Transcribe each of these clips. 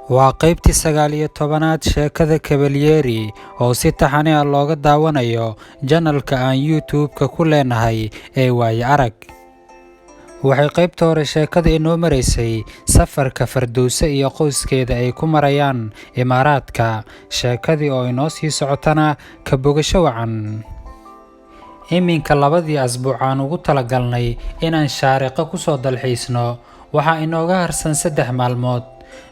waa qaybtii 19aad sheekada Cavalieri oo si taxane ah looga daawanayo janalka aan YouTube-ka ku leenahay ee Waayo Arag. Waxay qaybta hore sheekada inoo maraysay safarka Fardowsa iyo qoyskeeda ay ku marayaan Imaaraadka. Sheekadii oo inoo sii socotana ka bogasho wacan. Iminka labadii asbuuc aan ugu talagalnay inaan shaariqa ku soo dalxiisno, waxaa inooga harsan 3 maalmood.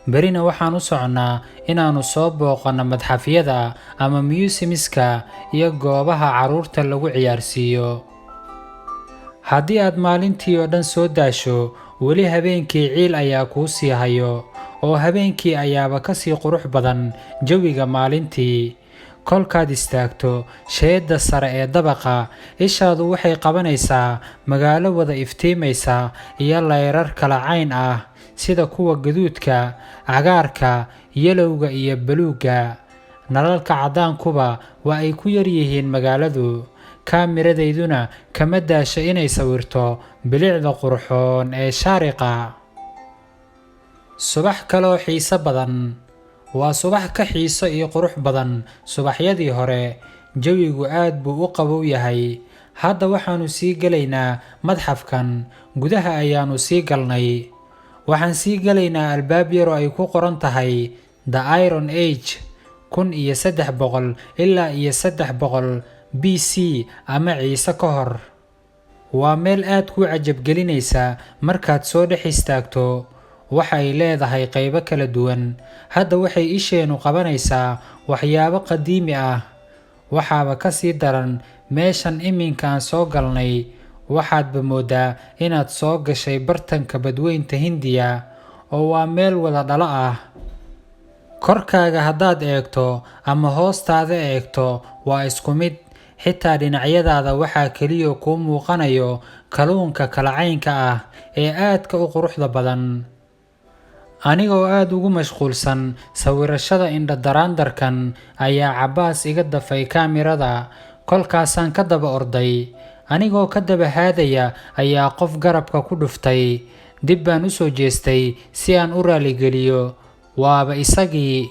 berina waxaan u soconaa inaanu soo booqano madxafyada ama museumska iyo goobaha carruurta lagu ciyaarsiiyo. Haddii aad maalintii oo dhan soo daasho, weli habeenkii ciil ayaa kuu sii hayo, oo habeenkii ayaaba ka sii qurux badan jawiga maalintii. Kolkaad istaagto sheedda sare ee dabaqa, ishaadu waxay qabanaysaa magaalo wada iftiimaysa iyo layrar kala cayn ah sida kuwa gaduudka, cagaarka, yelowga iyo buluugga. Nalalka caddaankuba waa ay ku yar yihiin magaaladu. Kaamiradeyduna kama daasho inay sawirto bilicda qurxoon ee shaariqa. Subax kaloo xiiso badan. Waa subax ka xiiso iyo qurux badan subaxyadii hore. Jawigu aad buu u qabow yahay. Hadda waxaanu sii gelaynaa madxafkan. Gudaha ayaanu sii galnay. Waxaan sii gelaynaa albaab yar oo ay ku qoran tahay The Iron Age 1300 ilaa 300 BC ama Ciise ka hor. Waa meel aad ku cajab gelinaysa markaad soo dhex istaagto. Waxay leedahay qaybo kala duwan. Hadda waxay isheenu qabanaysaa waxyaabo qadiimi ah. Waxaaba ka sii daran meeshan iminkaan soo galnay. Waxaadba moodaa inaad soo gashay bartanka badweynta Hindiya, oo waa meel wada dhalo ah. Korkaaga haddaad eegto ama hoostaada eegto waa isku mid. Xitaa dhinacyadaada waxaa keliya kuu muuqanayo kalluunka kala caynka ah ee aadka u quruxda badan. Anigoo aad ugu mashquulsan sawirashada indho-daraandarkan ayaa Cabbaas iga dafay kaamirada. Kolkaasaan ka daba orday. Anigoo ka daba haadaya ayaa qof garabka ku dhuftay. Dib baan u soo jeestay si aan u raaligeliyo. Waaba isagii.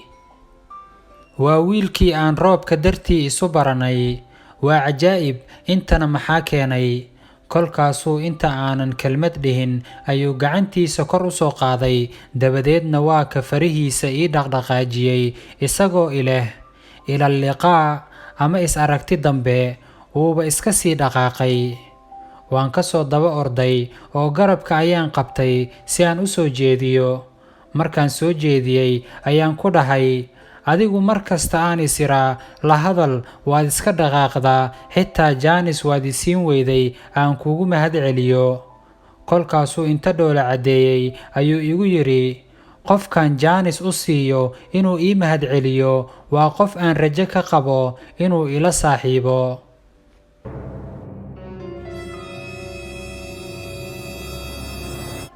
Waa wiilkii aan roobka dartii isu baranay. Waa cajaa'ib, intana maxaa keenay? Kolkaasuu inta aanan kelmad dhihin ayuu gacantiisa kor u soo qaaday, dabadeedna waa ka farihiisa ii dhaqdhaqaajiyey isagoo ileh ila liqaa ama is aragti dambe. Wuuba iska sii dhaqaaqay. Waan ka soo daba orday oo garabka ayaan qabtay si aan u soo jeediyo. Markaan soo jeediyey ayaan ku dhahay, adigu markasta aan isiraa la hadal waad iska dhaqaaqdaa, xitaa jaanis waad isiin weyday aan kuugu mahad celiyo. Kolkaasuu inta dhoola caddeeyey ayuu igu yidhi, qofkan jaanis u siiyo inuu ii mahad celiyo waa qof aan rajo ka qabo inuu ila saaxiibo.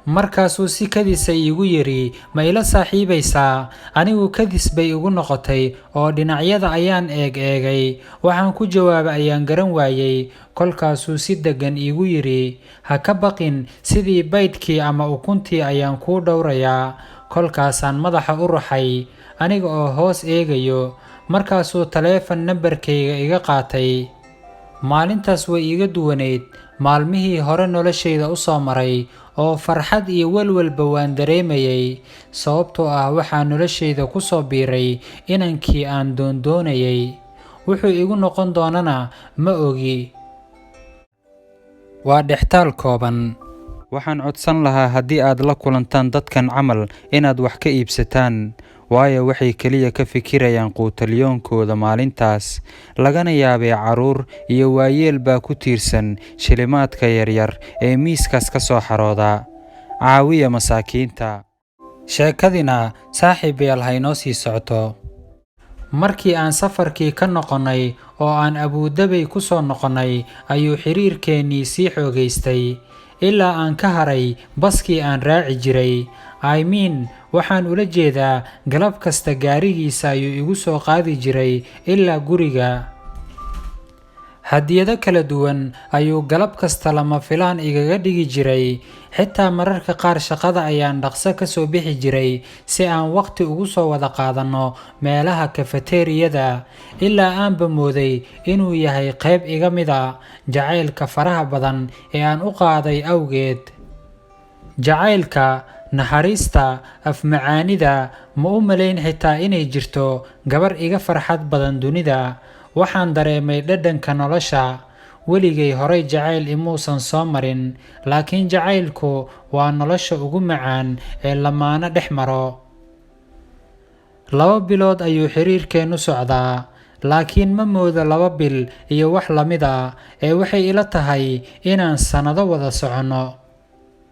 Markaasuu si kadis iigu yidhi, ma ila saaxiibaysaa? Anigu kadis bay igu noqotay oo dhinacyada ayaan eegay. Waxaan ku jawaabay ayaan garan waayay. Kolkaasuu si deggan iigu yidhi, ha ka baqin, sidii baydkii ama ukuntii ayaan kuu dhowrayaa. Kolkaasaan madaxa u ruxay aniga oo hoos eegayo. Markaasuu taleefan nambarkayga iga qaatay. Maalintaas way iga duwaneyd maalmihii hore noloshayda u soo maray, oo farxad iyo walwalba waan dareemayay. Sababtoo ah waxaa noloshayda ku soo biiray inankii aan doonayay. Wuxuu igu noqon doonana ma ogi. Waa dhextaal kooban. Waxaan codsan lahaa haddii aad la kulantaan dadkan camal inaad wax ka iibsataan, waayo waxay keliya ka fikirayaan quutaliyoonkooda maalintaas. Lagana yaabee carruur iyo waayeel baa ku tiirsan shilimaadka yaryar ee miiskaas ka soo xarooda. Caawiya masaakiinta. Sheekadina saaxiibayaal haynoo sii socoto. Markii aan safarkii ka noqonnay oo aan Abu Dhabi ku soo noqonnay ayuu xiriirkeennii sii xoogaystay ilaa aan ka haray baskii aan raaci jiray. waxaan ula jeedaa galab kasta gaarigiisa ayuu igu soo qaadi jiray ilaa guriga. hadiyado kala duwan ayuu galab kasta lama filaan igaga dhigi jiray, xitaa mararka qaar shaqada ayaan dhaqso ka soo bixi jiray si aan waqti ugu soo wada qaadanno meelaha kafateeriyada, ilaa aanba mooday inuu yahay qayb iga mid a jacaylka faraha badan ee aan u qaaday awgeed. jacaylka, naxariista, afmacaanida, ma u malayn xitaa inay jirto gabar iga farxad badan dunida. waxaan dareemay dhadhanka nolosha. weligay horay jacayl imuusan soo marin, laakiin jacaylku waa nolosha ugu macaan ee lamaano dhex maro. 2 bilood ayuu xiriirkeennu socdaa, laakiin ma moodo 2 bil iyo wax la mid ah, ee waxay ila tahay inaan sannado wada soconno.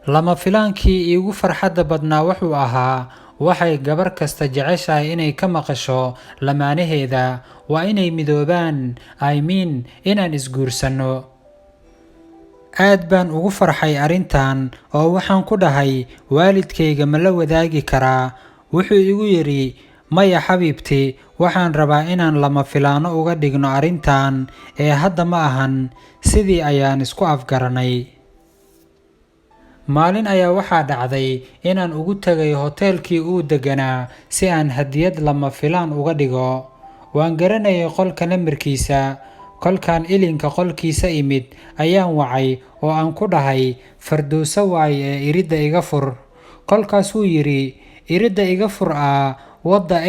lama filaankii iigu farxadda badnaa wuxuu ahaa, waxay gabar kasta jeceshahay inay ka maqasho lamaanaheeda waa inay midoobaan, inaan isguursanno. aad baan ugu farxay arrintan oo waxaan ku dhahay waalidkayga ma la wadaagi karaa. wuxuu igu yidhi, maya xabiibti, waxaan rabaa inaan lama filaano uga dhigno arrintan, ee hadda ma ahan. sidii ayaan isku afgaranay. maalin ayaa waxaa dhacday inaan ugu tegay hoteelkii uu deganaa si aan hadiyad lama filaan uga dhigo. waan garanayay qolka namarkiisa. kolkaan ilinka qolkiisa imid ayaan wacay oo aan ku dhahay, Fardowso waay ee iridda iga fur. kolkaas wuu yidhi, iridda iga fur wadda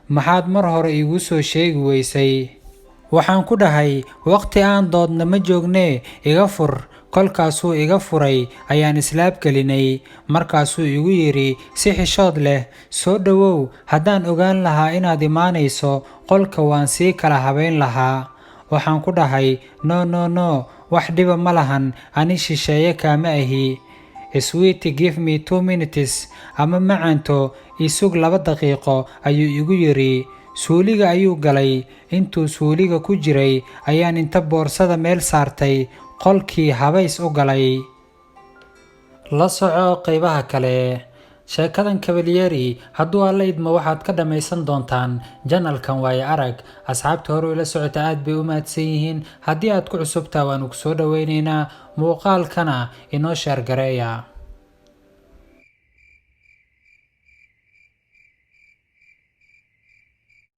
maxaad mar hore iigu soo sheegi weysay? waxaan ku dhahay, waqti aan doodna ma joognee, iga fur. kolkaasuu iga furay, ayaan islaab gelinay. markaasuu igu yidhi si xishood leh, soo dhowow, haddaan ogaan lahaa inaad imaanayso qolka waan sii kala habayn lahaa. waxaan ku dhahay, no, wax dhiba ma lahan, ani shisheeye kaama ahi. sweet, give me 2 minutes, ama macanto isug 2 daqiiqo, ayuu igu yidhi. suuliga ayuu galay. intuu suuliga ku jiray ayaan inta boorsada meel saartay qolkii habays u galay. la soco qaybaha kale. sheekadan Cavalieri hadduu alla idmo waxaad ka dhammaysan doontaan janalkan waaye arag. asxaabta hore ila socota aad bay u mahadsan yihiin. haddii aad ku cusubtaa waanu ku soo dhaweynaynaa. muuqaalkana inoo sheer gareeya.